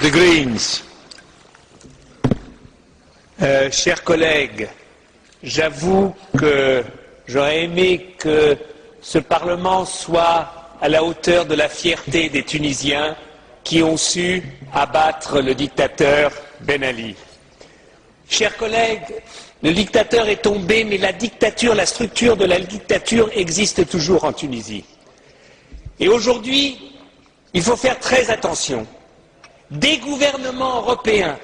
The Greens. Chers collègues, j'avoue que j'aurais aimé que ce Parlement soit à la hauteur de la fierté des Tunisiens qui ont su abattre le dictateur Ben Ali. Chers collègues, le dictateur est tombé, mais la dictature, la structure de la dictature existe toujours en Tunisie. Et aujourd'hui, il faut faire très attention. Des gouvernements européens,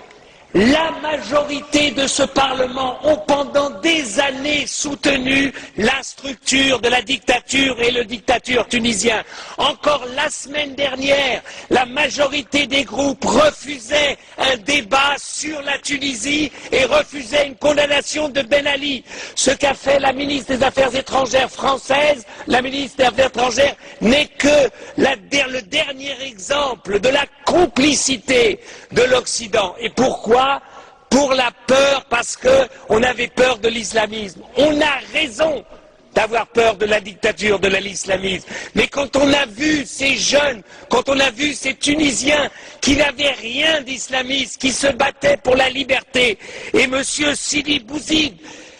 la majorité de ce Parlement ont pendant des années soutenu la structure de la dictature et le dictateur tunisien. Encore la semaine dernière, la majorité des groupes refusaient un débat sur la Tunisie et refusaient une condamnation de Ben Ali. Ce qu'a fait la ministre des Affaires étrangères française, la ministre des Affaires étrangères, n'est que le dernier exemple de la complicité de l'Occident. Et pourquoi ? Pour la peur, parce qu'on avait peur de l'islamisme. On a raison d'avoir peur de la dictature, de l'islamisme. Mais quand on a vu ces jeunes, quand on a vu ces Tunisiens qui n'avaient rien d'islamiste, qui se battaient pour la liberté, et M. Sidi Bouzid,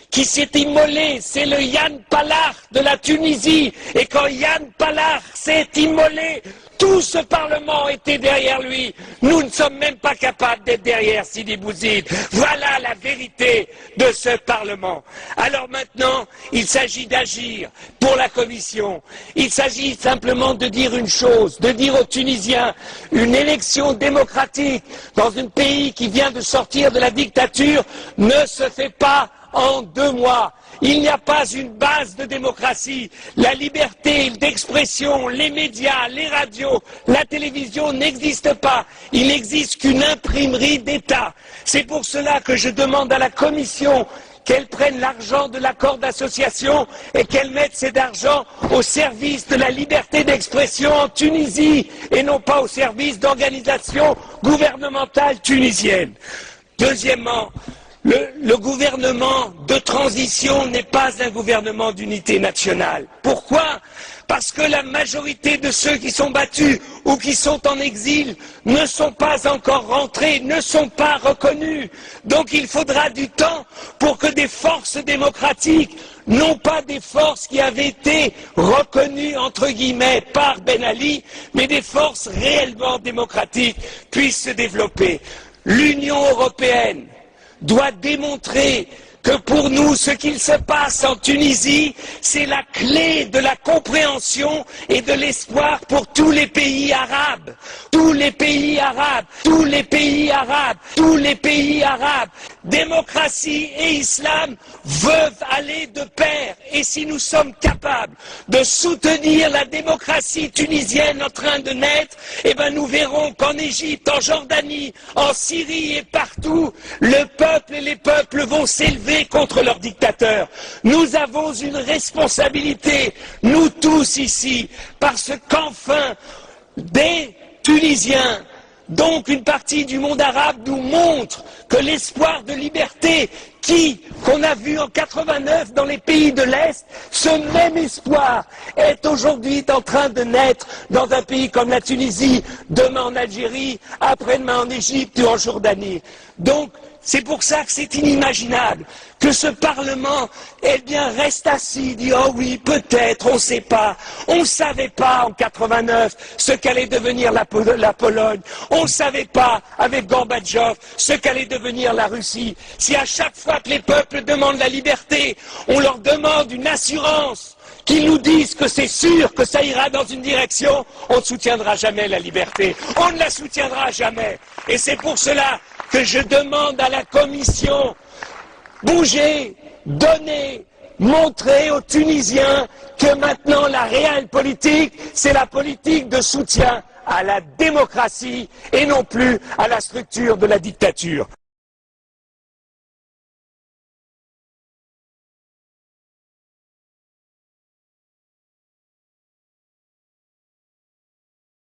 qui s'est immolé, c'est le Yann Palach de la Tunisie, et quand Yann Palach s'est immolé, tout ce Parlement était derrière lui. Nous ne sommes même pas capables d'être derrière Sidi Bouzid. Voilà la vérité de ce Parlement. Alors maintenant, il s'agit d'agir pour la Commission. Il s'agit simplement de dire une chose, de dire aux Tunisiens, une élection démocratique dans un pays qui vient de sortir de la dictature ne se fait pas en 2 mois. Il n'y a pas une base de démocratie. La liberté d'expression, les médias, les radios, la télévision n'existent pas. Il n'existe qu'une imprimerie d'État. C'est pour cela que je demande à la Commission qu'elle prenne l'argent de l'accord d'association et qu'elle mette cet argent au service de la liberté d'expression en Tunisie et non pas au service d'organisations gouvernementales tunisiennes. Deuxièmement, le gouvernement de transition n'est pas un gouvernement d'unité nationale. Pourquoi ? Parce que la majorité de ceux qui sont battus ou qui sont en exil ne sont pas encore rentrés, ne sont pas reconnus. Donc il faudra du temps pour que des forces démocratiques, non pas des forces qui avaient été reconnues entre guillemets par Ben Ali, mais des forces réellement démocratiques puissent se développer. L'Union européenne doit démontrer que pour nous, ce qu'il se passe en Tunisie, c'est la clé de la compréhension et de l'espoir pour tous les pays arabes. Tous les pays arabes, tous les pays arabes, tous les pays arabes. Démocratie et islam veulent aller de pair. Et si nous sommes capables de soutenir la démocratie tunisienne en train de naître, eh ben nous verrons qu'en Égypte, en Jordanie, en Syrie et partout, le peuple et les peuples vont s'élever contre leurs dictateurs. Nous avons une responsabilité, nous tous ici, parce qu'enfin, des Tunisiens, donc une partie du monde arabe, nous montre que l'espoir de liberté qu'on a vu en 89 dans les pays de l'Est, ce même espoir est aujourd'hui en train de naître dans un pays comme la Tunisie, demain en Algérie, après-demain en Égypte ou en Jordanie. Donc, c'est pour ça que c'est inimaginable que ce Parlement, eh bien, reste assis, dit « Oh oui, peut-être, on ne sait pas. On ne savait pas en 89 ce qu'allait devenir la Pologne. On ne savait pas, avec Gorbatchev, ce qu'allait devenir la Russie. Si à chaque fois que les peuples demandent la liberté, on leur demande une assurance, qu'ils nous disent que c'est sûr que ça ira dans une direction, on ne soutiendra jamais la liberté. On ne la soutiendra jamais. Et c'est pour cela que je demande à la Commission, bougez, donnez, montrez aux Tunisiens que maintenant la réelle politique, c'est la politique de soutien à la démocratie et non plus à la structure de la dictature.